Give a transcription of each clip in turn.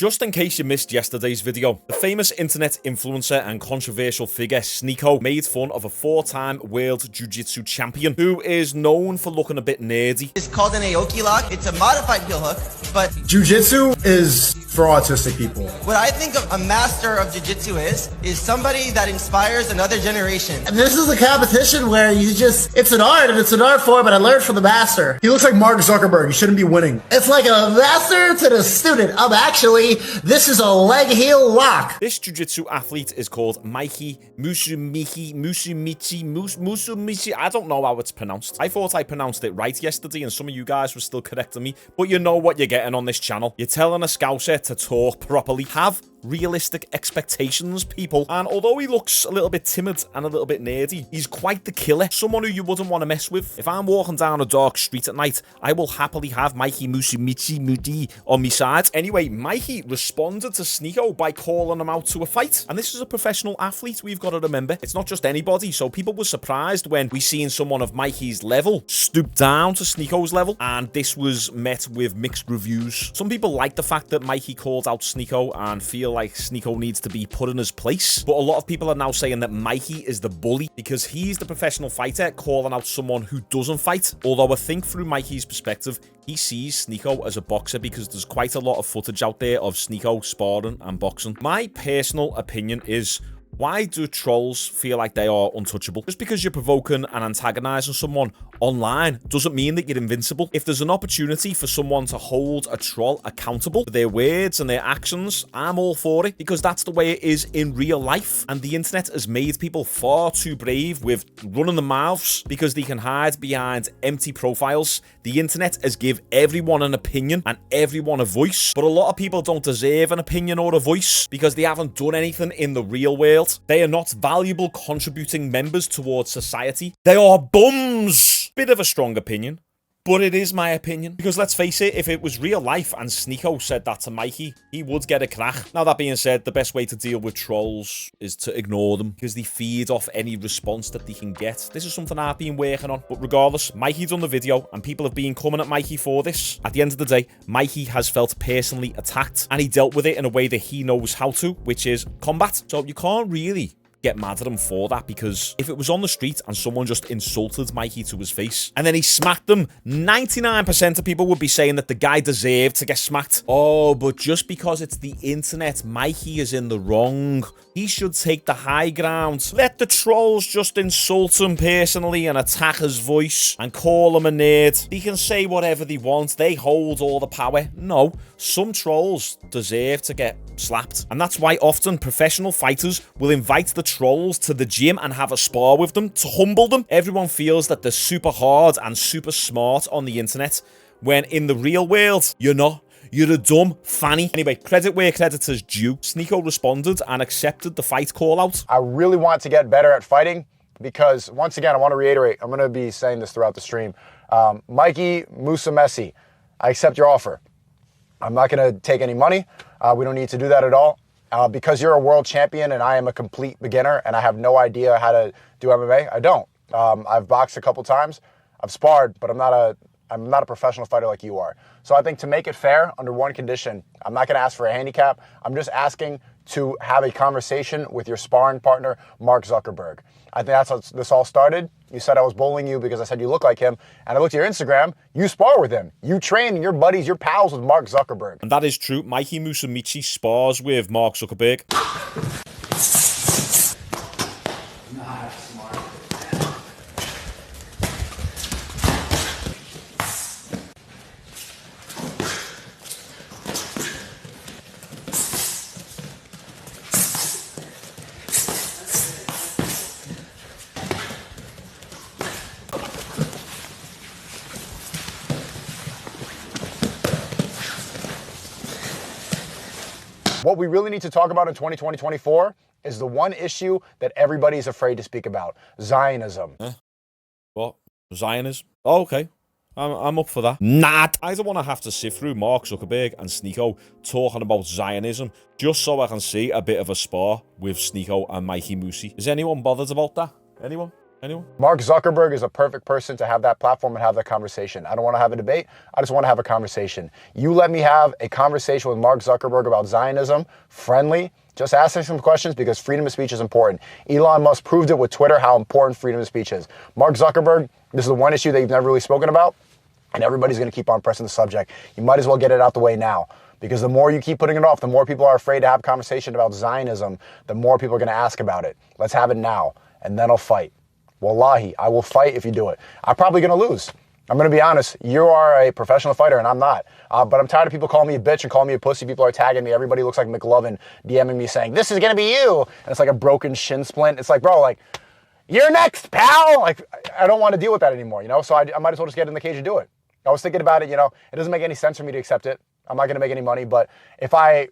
Just in case you missed yesterday's video, the famous internet influencer and controversial figure Sneako made fun of a 4-time world jiu-jitsu champion who is known for looking a bit nerdy. It's called an Aoki lock. It's a modified heel hook, but jiu-jitsu is for autistic people. What I think a master of jiu-jitsu is somebody that inspires another generation. And this is a competition where it's an art and it's an art form, and I learned from the master. He looks like Mark Zuckerberg. He shouldn't be winning. It's like a master to the student. This is a leg heel lock. This jiu-jitsu athlete is called Mikey Musu. I don't know how it's pronounced. I thought I pronounced it right yesterday and some of you guys were still correcting me, but you know what you're getting on this channel. You're telling a Scouser to talk properly. Have realistic expectations, people. And although he looks a little bit timid and a little bit nerdy, he's quite the killer. Someone who you wouldn't want to mess with. If I'm walking down a dark street at night, I will happily have Mikey Musu on my side. Anyway, Mikey responded to Sneako by calling him out to a fight. And this is a professional athlete, we've got to remember. It's not just anybody, so people were surprised when we seen someone of Mikey's level stoop down to Sneako's level, and this was met with mixed reviews. Some people like the fact that Mikey called out Sneako and feel like Sneako needs to be put in his place, but a lot of people are now saying that Mikey is the bully because he's the professional fighter calling out someone who doesn't fight. Although I think through Mikey's perspective, he sees Sneako as a boxer because there's quite a lot of footage out there of Sneako sparring and boxing. My personal opinion is, why do trolls feel like they are untouchable? Just because you're provoking and antagonizing someone online doesn't mean that you're invincible. If there's an opportunity for someone to hold a troll accountable for their words and their actions, I'm all for it, because that's the way it is in real life. And the internet has made people far too brave with running their mouths because they can hide behind empty profiles. The internet has given everyone an opinion and everyone a voice, but a lot of people don't deserve an opinion or a voice because they haven't done anything in the real world. They are not valuable contributing members towards society. They are bums. Bit of a strong opinion, but it is my opinion. Because let's face it, if it was real life and Sneako said that to Mikey, he would get a crack. Now, that being said, the best way to deal with trolls is to ignore them because they feed off any response that they can get. This is something I've been working on. But regardless, Mikey done the video and people have been coming at Mikey for this. At the end of the day, Mikey has felt personally attacked and he dealt with it in a way that he knows how to, which is combat. So you can't really get mad at him for that, because if it was on the street and someone just insulted Mikey to his face and then he smacked them, 99% of people would be saying that the guy deserved to get smacked. Oh, but just because it's the internet, Mikey is in the wrong. He should take the high ground. Let the trolls just insult him personally and attack his voice and call him a nerd. They can say whatever they want. They hold all the power. No, some trolls deserve to get slapped. And that's why often professional fighters will invite the trolls to the gym and have a spar with them to humble them. Everyone feels that they're super hard and super smart on the internet, when in the real world, you're not. You're a dumb fanny. Anyway, credit where credit is due. Sneako responded and accepted the fight call out. I really want to get better at fighting because, once again, I want to reiterate, I'm going to be saying this throughout the stream. Mikey Musu, I accept your offer. I'm not going to take any money. We don't need to do that at all. Because you're a world champion and I am a complete beginner and I have no idea how to do MMA, I don't. I've boxed a couple times. I've sparred, but I'm not a professional fighter like you are. So I think to make it fair, under one condition, I'm not going to ask for a handicap. I'm just asking to have a conversation with your sparring partner, Mark Zuckerberg. I think that's how this all started. You said I was bullying you because I said you look like him. And I looked at your Instagram. You spar with him. You train and you're buddies, you're pals with Mark Zuckerberg. And that is true. Mikey Musu spars with Mark Zuckerberg. What we really need to talk about in 2020-24 is the one issue that everybody is afraid to speak about: Zionism. What? Zionism? Oh, okay. I'm up for that. Not. I don't want to have to sift through Mark Zuckerberg and Sneako talking about Zionism just so I can see a bit of a spar with Sneako and Mikey Musu. Is anyone bothered about that? Anyone? Anyone? Mark Zuckerberg is a perfect person to have that platform and have that conversation. I don't want to have a debate. I just want to have a conversation. You let me have a conversation with Mark Zuckerberg about Zionism, friendly, just asking some questions, because freedom of speech is important. Elon Musk proved it with Twitter how important freedom of speech is. Mark Zuckerberg, this is the one issue that you've never really spoken about, and everybody's going to keep on pressing the subject. You might as well get it out the way now, because the more you keep putting it off, the more people are afraid to have a conversation about Zionism, the more people are going to ask about it. Let's have it now, and then I'll fight. Wallahi, I will fight if you do it. I'm probably going to lose. I'm going to be honest. You are a professional fighter, and I'm not. But I'm tired of people calling me a bitch and calling me a pussy. People are tagging me. Everybody looks like McLovin DMing me saying, this is going to be you. And it's like a broken shin splint. It's like, bro, like, you're next, pal. Like, I don't want to deal with that anymore, you know? So I might as well just get in the cage and do it. I was thinking about it, you know. It doesn't make any sense for me to accept it. I'm not going to make any money. But if I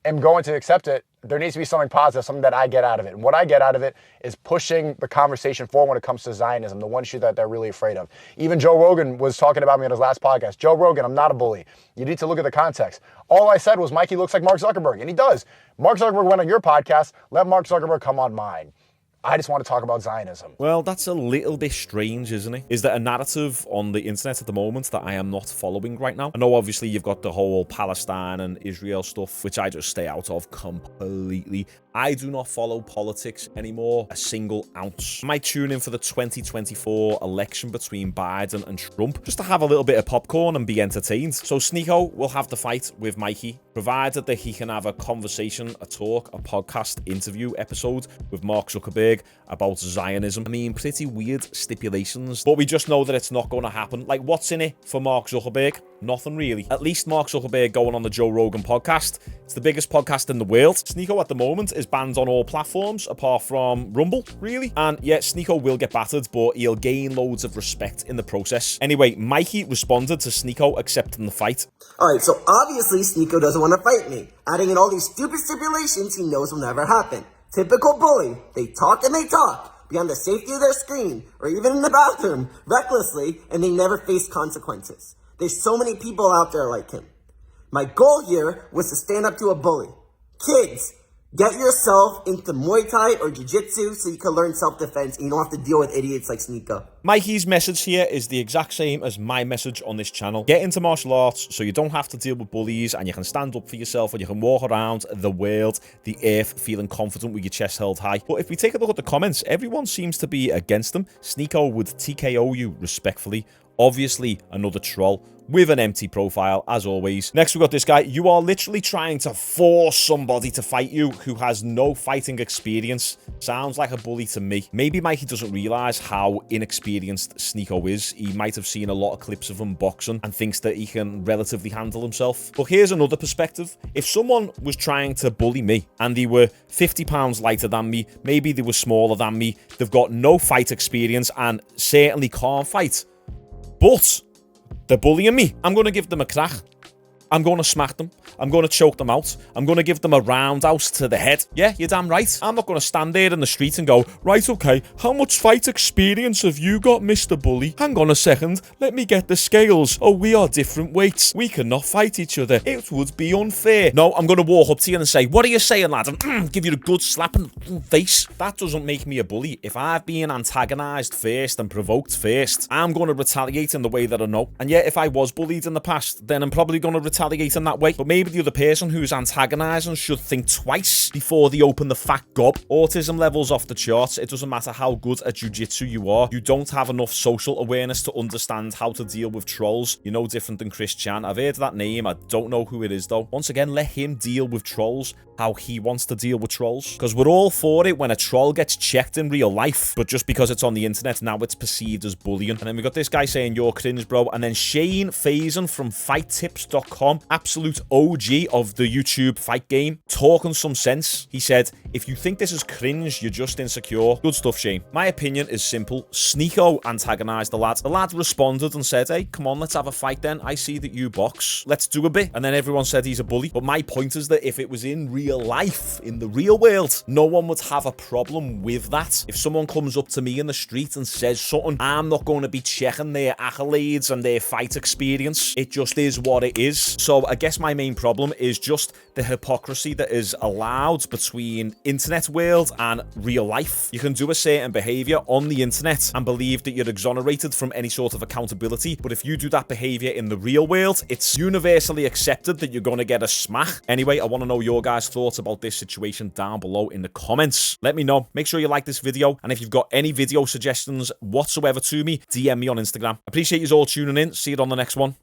am going to accept it, there needs to be something positive, something that I get out of it. And what I get out of it is pushing the conversation forward when it comes to Zionism, the one issue that they're really afraid of. Even Joe Rogan was talking about me on his last podcast. Joe Rogan, I'm not a bully. You need to look at the context. All I said was Mikey looks like Mark Zuckerberg, and he does. Mark Zuckerberg went on your podcast. Let Mark Zuckerberg come on mine. I just want to talk about Zionism. Well, that's a little bit strange, isn't it? Is there a narrative on the internet at the moment that I am not following right now? I know obviously you've got the whole Palestine and Israel stuff, which I just stay out of completely. I do not follow politics anymore, a single ounce. I might tune in for the 2024 election between Biden and Trump, just to have a little bit of popcorn and be entertained. So Sneako will have the fight with Mikey, provided that he can have a conversation, a talk, a podcast interview episode with Mark Zuckerberg about Zionism. I mean, pretty weird stipulations, but we just know that it's not going to happen. Like, what's in it for Mark Zuckerberg? Nothing really. At least Mark Zuckerberg going on the Joe Rogan podcast. It's the biggest podcast in the world. Sneako at the moment is banned on all platforms apart from Rumble, really. And yeah, Sneako will get battered, but he'll gain loads of respect in the process. Anyway, Mikey responded to Sneako accepting the fight. Alright, so obviously Sneako doesn't want to fight me, adding in all these stupid stipulations he knows will never happen. Typical bully. They talk and they talk, beyond the safety of their screen, or even in the bathroom, recklessly, and they never face consequences. There's so many people out there like him. My goal here was to stand up to a bully. Kids, get yourself into Muay Thai or Jiu-Jitsu so you can learn self-defense and you don't have to deal with idiots like Sneako. Mikey's message here is the exact same as my message on this channel. Get into martial arts so you don't have to deal with bullies and you can stand up for yourself and you can walk around the world, the earth, feeling confident with your chest held high. But if we take a look at the comments, everyone seems to be against them. Sneako would TKO you respectfully. Obviously, another troll with an empty profile, as always. Next, we got this guy. You are literally trying to force somebody to fight you who has no fighting experience. Sounds like a bully to me. Maybe Mikey doesn't realize how inexperienced Sneako is. He might have seen a lot of clips of him boxing and thinks that he can relatively handle himself. But here's another perspective. If someone was trying to bully me and they were 50 pounds lighter than me, maybe they were smaller than me, they've got no fight experience and certainly can't fight, but they're bullying me, I'm going to give them a crack. I'm going to smack them. I'm going to choke them out. I'm going to give them a roundhouse to the head. Yeah, you're damn right. I'm not going to stand there in the street and go, right, okay, how much fight experience have you got, Mr. Bully? Hang on a second. Let me get the scales. Oh, we are different weights. We cannot fight each other. It would be unfair. No, I'm going to walk up to you and say, what are you saying, lad? And give you a good slap in the face. That doesn't make me a bully. If I've been antagonized first and provoked first, I'm going to retaliate in the way that I know. And yeah, if I was bullied in the past, then I'm probably going to retaliate in that way. But maybe the other person who's antagonizing should think twice before they open the fat gob. Autism levels off the charts. It doesn't matter how good at jiu-jitsu you are. You don't have enough social awareness to understand how to deal with trolls. You're no different than Chris Chan. I've heard that name. I don't know who it is though. Once again, let him deal with trolls how he wants to deal with trolls. Because we're all for it when a troll gets checked in real life. But just because it's on the internet, now it's perceived as bullying. And then we got this guy saying, you're cringe, bro. And then Shane Faison from FightTips.com, absolute OG of the YouTube fight game, talking some sense. He said, if you think this is cringe, you're just insecure. Good stuff, Shane. My opinion is simple. Sneako antagonized the lad. The lad responded and said, hey, come on, let's have a fight then. I see that you box. Let's do a bit. And then everyone said he's a bully. But my point is that if it was in real life, in the real world, no one would have a problem with that. If someone comes up to me in the street and says something, I'm not going to be checking their accolades and their fight experience. It just is what it is. So I guess my main problem is just the hypocrisy that is allowed between internet world and real life. You can do a certain behavior on the internet and believe that you're exonerated from any sort of accountability, but if you do that behavior in the real world, it's universally accepted that you're going to get a smack. Anyway, I want to know your guys' thoughts about this situation down below in the comments. Let me know. Make sure you like this video, and if you've got any video suggestions whatsoever to me, DM me on Instagram. Appreciate you all tuning in. See you on the next one.